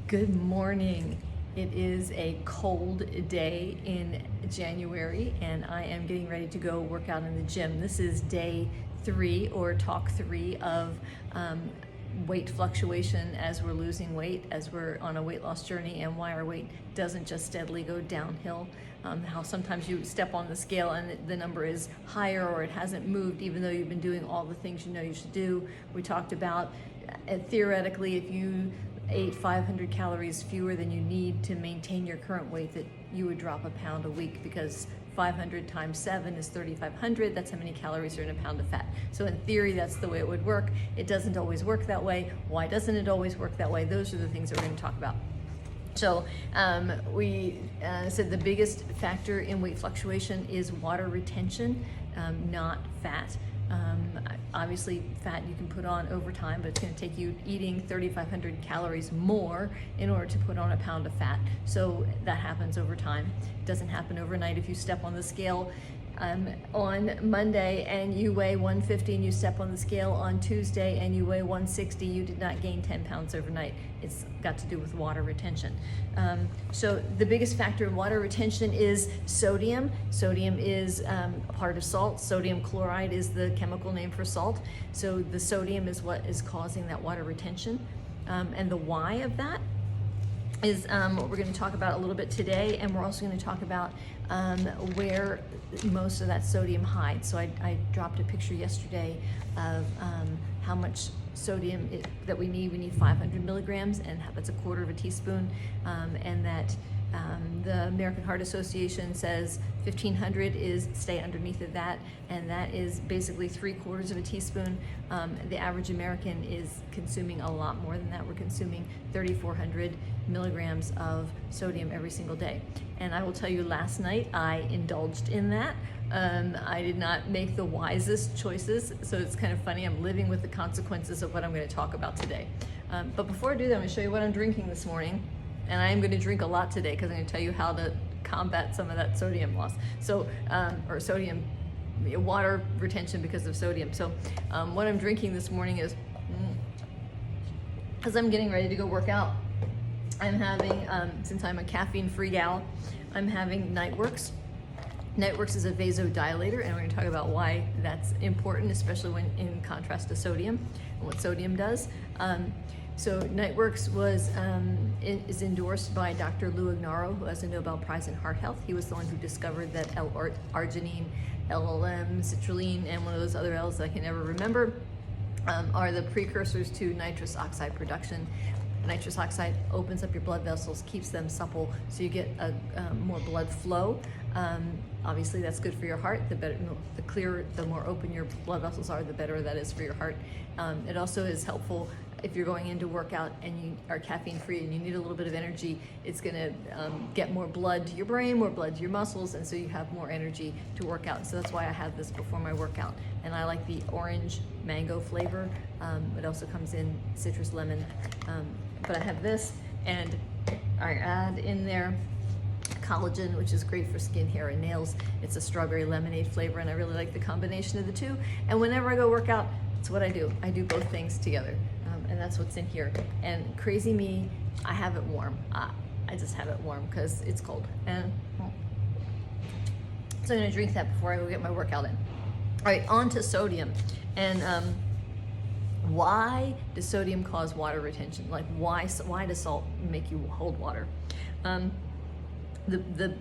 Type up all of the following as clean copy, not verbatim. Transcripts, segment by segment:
Good morning. It is a cold day in January and I am getting ready to go work out in the gym. This is day 3 or talk 3 of weight fluctuation as we're losing weight, as we're on a weight loss journey, and why our weight doesn't just steadily go downhill. How sometimes you step on the scale and the number is higher or it hasn't moved even though you've been doing all the things you know you should do. We talked about theoretically, if you ate 500 calories fewer than you need to maintain your current weight, that you would drop a pound a week, because 500 times 7 is 3,500. That's how many calories are in a pound of fat. So in theory, that's the way it would work. It doesn't always work that way. Why doesn't it always work that way? Those are the things that we're going to talk about. So we said the biggest factor in weight fluctuation is water retention, not fat. Obviously fat you can put on over time, but it's going to take you eating 3,500 calories more in order to put on a pound of fat. So that happens over time. It doesn't happen overnight. If you step on the scale on Monday and you weigh 150 and you step on the scale on Tuesday and you weigh 160, you did not gain 10 pounds overnight. It's got to do with water retention. So the biggest factor in water retention is sodium. Sodium is a part of salt. Sodium chloride is the chemical name for salt. So the sodium is what is causing that water retention. And the why of that is what we're going to talk about a little bit today, and we're also going to talk about where most of that sodium hides. So I dropped a picture yesterday of how much sodium that we need. We need 500 milligrams, and that's a quarter of a teaspoon, and that the American Heart Association says 1,500 is stay underneath of that, and that is basically 3/4 of a teaspoon. The average American is consuming a lot more than that. We're consuming 3,400 milligrams of sodium every single day. And I will tell you, last night I indulged in that. I did not make the wisest choices, so it's kind of funny. I'm living with the consequences of what I'm going to talk about today. But before I do that, I'm going to show you what I'm drinking this morning. And I am going to drink a lot today because I'm going to tell you how to combat some of that sodium loss. So, or sodium, water retention because of sodium. So what I'm drinking this morning is, as I'm getting ready to go work out, I'm having, since I'm a caffeine-free gal, I'm having Nightworks. Nightworks is a vasodilator, and we're going to talk about why that's important, especially when in contrast to sodium and what sodium does. So Nightworks is endorsed by Dr. Lou Ignarro, who has a Nobel Prize in Heart Health. He was the one who discovered that L-arginine, LLM, citrulline, and one of those other L's that I can never remember are the precursors to nitrous oxide production. Nitrous oxide opens up your blood vessels, keeps them supple, so you get a more blood flow. Obviously, that's good for your heart. The better, the clearer, the more open your blood vessels are, the better that is for your heart. It also is helpful if you're going into workout and you are caffeine-free and you need a little bit of energy. It's going to get more blood to your brain, more blood to your muscles, and so you have more energy to work out. So that's why I have this before my workout. And I like the orange mango flavor. It also comes in citrus lemon. But I have this, and I add in there collagen, which is great for skin, hair, and nails. It's a strawberry lemonade flavor, and I really like the combination of the two. And whenever I go work out, that's what I do. I do both things together, and that's what's in here. And crazy me, I have it warm. I just have it warm because it's cold. And so I'm gonna drink that before I go get my workout in. All right, on to sodium. And why does sodium cause water retention? Like why does salt make you hold water? The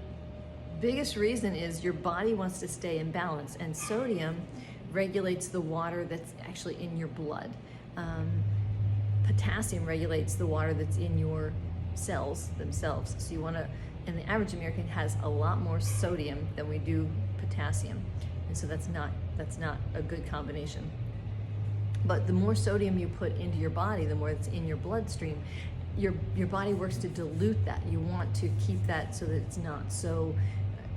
biggest reason is your body wants to stay in balance, and sodium regulates the water that's actually in your blood. Potassium regulates the water that's in your cells themselves. So you want to, and the average American has a lot more sodium than we do potassium, and so that's not a good combination. But the more sodium you put into your body, the more it's in your bloodstream. Your body works to dilute that. You want to keep that so that it's not so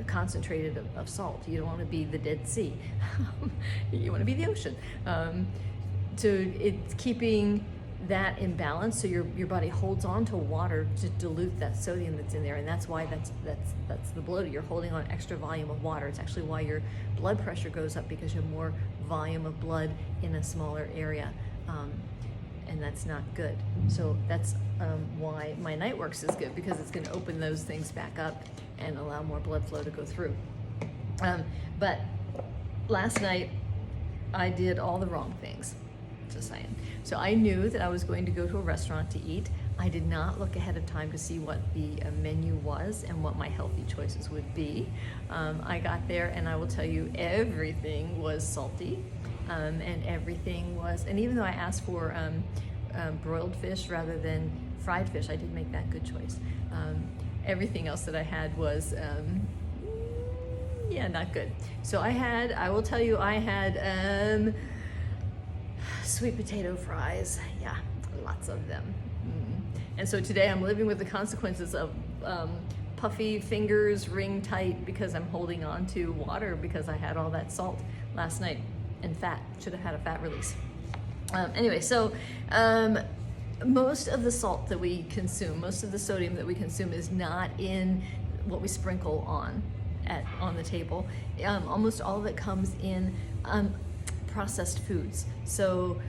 concentrated of salt. You don't want to be the Dead Sea. You want to be the ocean. So it's keeping that in balance, so your body holds on to water to dilute that sodium that's in there, and that's why that's the bloating. You're holding on extra volume of water. It's actually why your blood pressure goes up, because you have more volume of blood in a smaller area. and that's not good. So that's why my night works is good, because it's going to open those things back up and allow more blood flow to go through. But last night I did all the wrong things, just saying. So I knew that I was going to go to a restaurant to eat. I did not look ahead of time to see what the menu was and what my healthy choices would be. I got there, and I will tell you, everything was salty, and everything was, and even though I asked for broiled fish rather than fried fish, I did make that good choice. Everything else that I had was, yeah, not good. So I will tell you, I had sweet potato fries, yeah, lots of them. And so today I'm living with the consequences of puffy fingers, ring tight, because I'm holding on to water because I had all that salt last night, and fat, should have had a fat release. Anyway, so most of the salt that we consume, most of the sodium that we consume is not in what we sprinkle on the table. Almost all of it comes in processed foods. So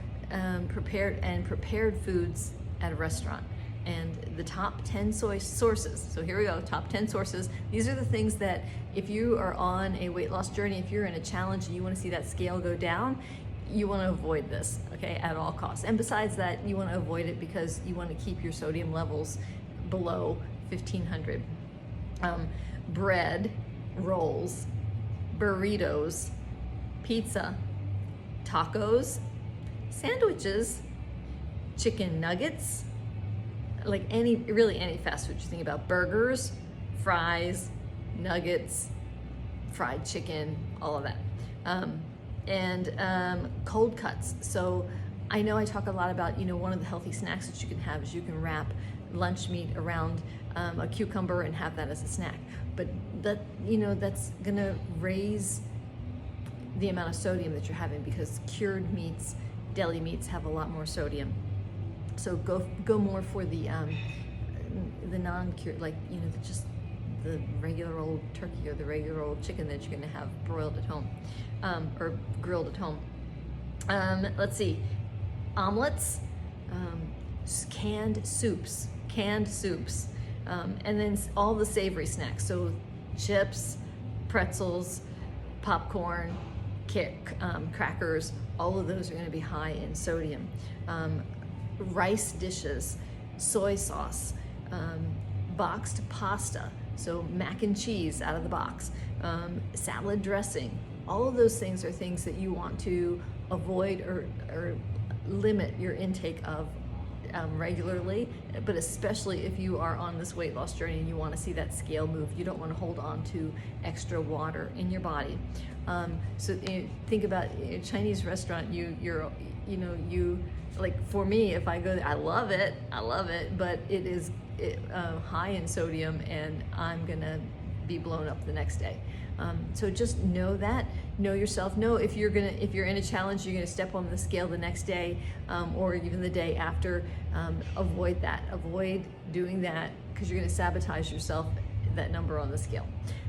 prepared foods at a restaurant. And the top 10 sources, so here we go, top 10 sources. These are the things that if you are on a weight loss journey, if you're in a challenge and you want to see that scale go down, you want to avoid this, okay, at all costs. And besides that, you want to avoid it because you want to keep your sodium levels below 1500. Bread, rolls, burritos, pizza, tacos, sandwiches, chicken nuggets, like really any fast food you think about, burgers, fries, nuggets, fried chicken, all of that. And cold cuts. So I know I talk a lot about, one of the healthy snacks that you can have is you can wrap lunch meat around a cucumber and have that as a snack. But that, that's gonna raise the amount of sodium that you're having, because cured meats, deli meats have a lot more sodium. So go more for the non-cured, like, just the regular old turkey or the regular old chicken that you're gonna have broiled at home, or grilled at home. Let's see, omelets, canned soups, and then all the savory snacks. So chips, pretzels, popcorn, crackers, all of those are gonna be high in sodium. Rice dishes, soy sauce, boxed pasta, so mac and cheese out of the box, salad dressing, all of those things are things that you want to avoid or limit your intake of regularly, but especially if you are on this weight loss journey and you want to see that scale move. You don't want to hold on to extra water in your body. So think about a Chinese restaurant. You like, for me, if I go there, I love it, but it is high in sodium, and I'm gonna be blown up the next day. So just know that, know yourself, know if you're in a challenge, you're gonna step on the scale the next day, or even the day after. Avoid that, avoid doing that, because you're gonna sabotage yourself, that number on the scale.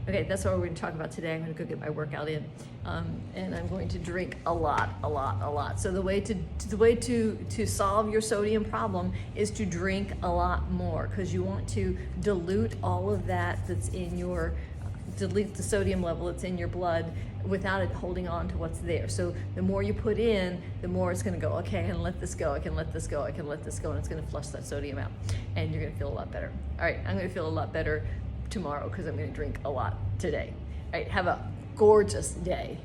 Okay, that's what we're going to talk about today. I'm going to go get my workout in, and I'm going to drink a lot. So the way to solve your sodium problem is to drink a lot more, because you want to dilute all of that dilute the sodium level that's in your blood without it holding on to what's there. So the more you put in, the more it's going to go, okay, I can let this go, and it's going to flush that sodium out, and you're going to feel a lot better. All right, I'm going to feel a lot better tomorrow because I'm going to drink a lot today. All right, have a gorgeous day.